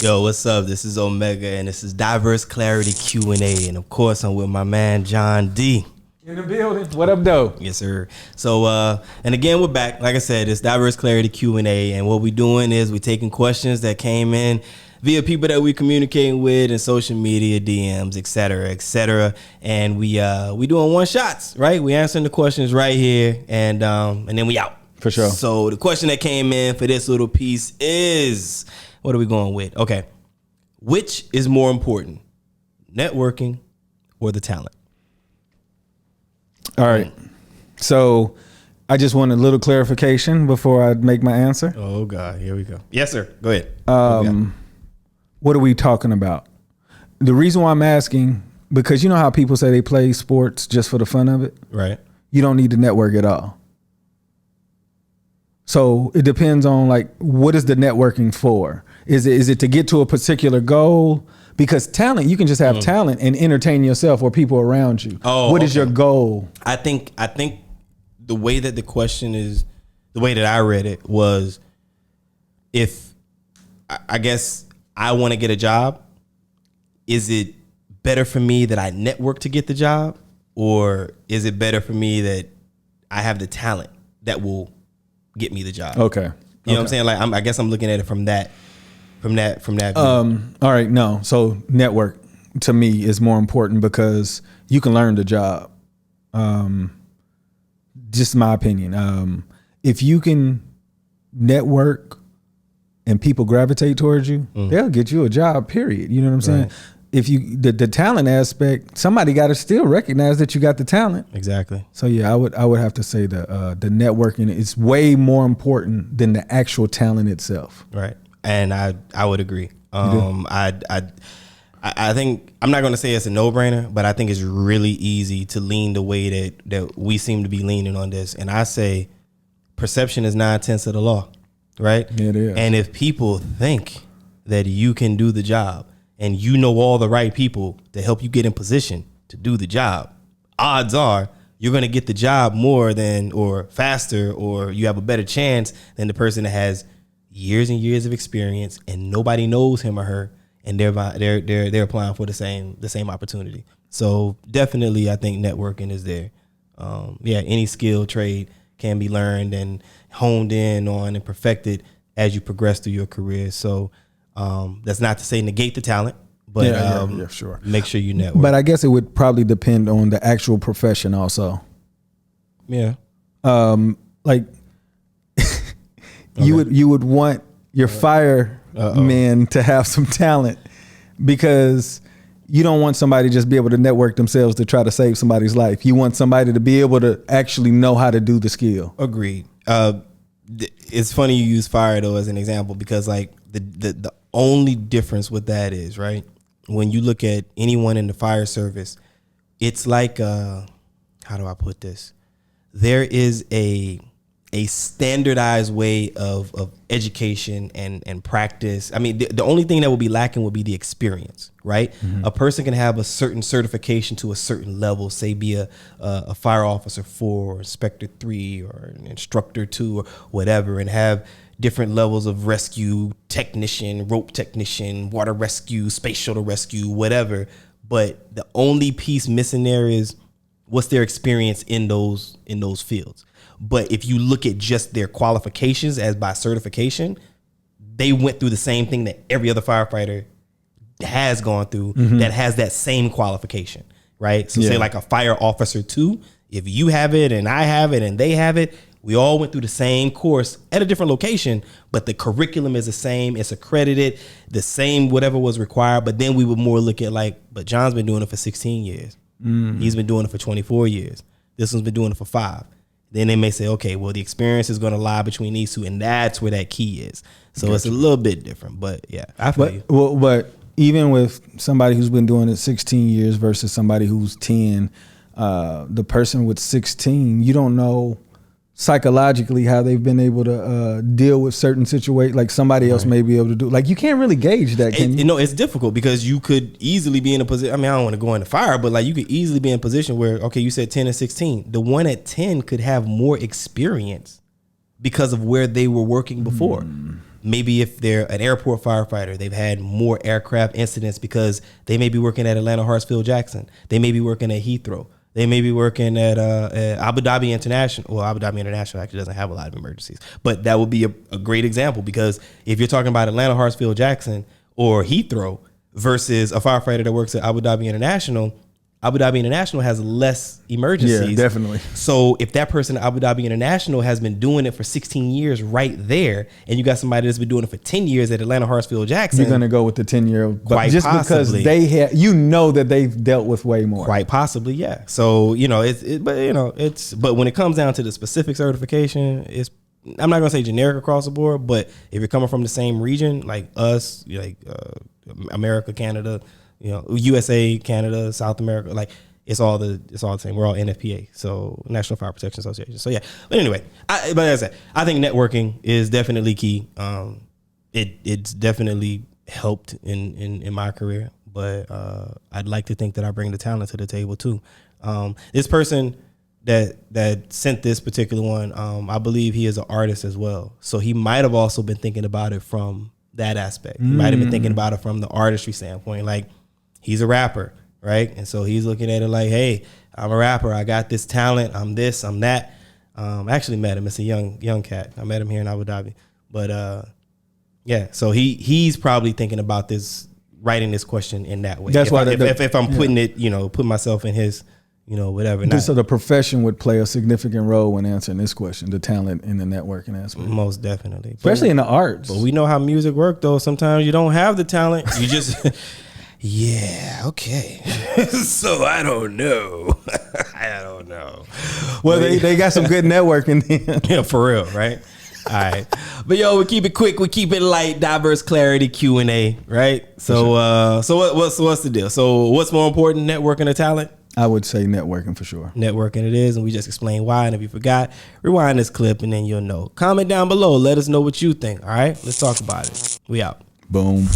Yo, what's up? This is Omega, and this is Diverse Clarity Q&A. And of course, I'm with my man, John D. In the building. What up, though? Yes, sir. So, and again, we're back. Like I said, it's Diverse Clarity Q&A. And what we're doing is we're taking questions that came in via people that we're communicating with in social media, DMs, et cetera, et cetera. And we doing one shots, right? We answering the questions right here, and then we out. For sure. So the question that came in for this little piece is, what are we going with? Okay. Which is more important, networking or the talent? All right. So I just want a little clarification before I make my answer. Oh, God. Here we go. Yes, sir. Go ahead. What are we talking about? The reason why I'm asking, because you know how people say they play sports just for the fun of it? Right. You don't need to network at all. So it depends on like, what is the networking for? Is it to get to a particular goal? Because talent, you can just have talent and entertain yourself or people around you. What is your goal? I think the way that the question is, the way that I read it was, if I guess I want to get a job, is it better for me that I network to get the job, or is it better for me that I have the talent that will get me the job? Okay. You know what I'm saying? Like, I guess I'm looking at it from that view. All right. No. So network to me is more important because you can learn the job. Just my opinion. If you can network and people gravitate towards you, they'll get you a job, period. You know what I'm saying? Right. If you, the talent aspect, somebody got to still recognize that you got the talent. Exactly. So yeah, I would have to say the networking is way more important than the actual talent itself. Right. And I would agree. I think, I'm not going to say it's a no-brainer, but I think it's really easy to lean the way that we seem to be leaning on this. And I say perception is 9/10 of the law, right? It is. And if people think that you can do the job and you know all the right people to help you get in position to do the job, odds are you're going to get the job more than, or faster, or you have a better chance than the person that has years and years of experience and nobody knows him or her, and they're applying for the same opportunity. So definitely, I think networking is there. Any skill, trade can be learned and honed in on and perfected as you progress through your career. So that's not to say negate the talent, but sure. Make sure you network. But I guess it would probably depend on the actual profession also. Yeah. Like you would want your firemen to have some talent, because you don't want somebody to just be able to network themselves to try to save somebody's life. You want somebody to be able to actually know how to do the skill. Agreed. It's funny you use fire though as an example, because like the only difference with that is, right, when you look at anyone in the fire service, it's like how do I put this? There is a standardized way of education and practice. I mean, the only thing that will be lacking would be the experience, right? Mm-hmm. A person can have a certain certification to a certain level, say be a fire officer 4, or inspector 3, or an instructor 2, or whatever, and have different levels of rescue technician, rope technician, water rescue, space shuttle rescue, whatever. But the only piece missing there is what's their experience in those fields. But if you look at just their qualifications as by certification, they went through the same thing that every other firefighter has gone through that has that same qualification, right? So say like a fire officer 2, if you have it and I have it and they have it, we all went through the same course at a different location, but the curriculum is the same. It's accredited, the same whatever was required. But then we would more look at like, but John's been doing it for 16 years. He's been doing it for 24 years. This one's been doing it for 5. Then they may say, okay, well, the experience is going to lie between these two, and that's where that key is. So it's a little bit different, but yeah, I feel you. Well, but even with somebody who's been doing it 16 years versus somebody who's 10, the person with 16, you don't know psychologically how they've been able to deal with certain situations, like somebody else may be able to do. Like, you can't really gauge that, can you? You know, it's difficult because you could easily be in a position. I mean, I don't want to go into fire, but like you could easily be in a position where, okay, you said 10 and 16. The one at 10 could have more experience because of where they were working before. maybe if they're an airport firefighter, they've had more aircraft incidents because they may be working at Atlanta Hartsfield Jackson. They may be working at Heathrow. They may be working at Abu Dhabi International. Well, Abu Dhabi International actually doesn't have a lot of emergencies, but that would be a great example, because if you're talking about Atlanta Hartsfield Jackson or Heathrow versus a firefighter that works at Abu Dhabi International has less emergencies. Yeah, definitely. So if that person at Abu Dhabi International has been doing it for 16 years right there, and you got somebody that's been doing it for 10 years at Atlanta Hartsfield Jackson, you're going to go with the 10-year-old. Quite just possibly. because they have, that they've dealt with way more. Quite possibly, yeah. So, but when it comes down to the specific certification, I'm not going to say generic across the board, but if you're coming from the same region, like us, like America, Canada, USA, Canada, South America, like it's all the same. We're all NFPA, so National Fire Protection Association. So yeah, but anyway, but as I said, I think networking is definitely key. It's definitely helped in my career, but I'd like to think that I bring the talent to the table too. This person that sent this particular one, I believe he is an artist as well, so he might have also been thinking about it from that aspect. He might have been thinking about it from the artistry standpoint, like. He's a rapper, right? And so he's looking at it like, hey, I'm a rapper. I got this talent. I'm this, I'm that. I actually met him. It's a young cat. I met him here in Abu Dhabi. But yeah, so he's probably thinking about this, writing this question in that way. That's why if I'm putting it, put myself in his, whatever. So the profession would play a significant role when answering this question, the talent in the networking aspect. Most definitely. Especially in the arts. But we know how music works, though. Sometimes you don't have the talent. You just... Yeah, okay. So I don't know. Well, they got some good networking then. Yeah, for real, right? All right. But we keep it quick, we keep it light, diverse clarity Q&A, right? So what's the deal? So what's more important, networking or talent? I would say networking for sure. Networking it is, and we just explained why. And if you forgot, rewind this clip and then you'll know. Comment down below. Let us know what you think, all right? Let's talk about it. We out. Boom.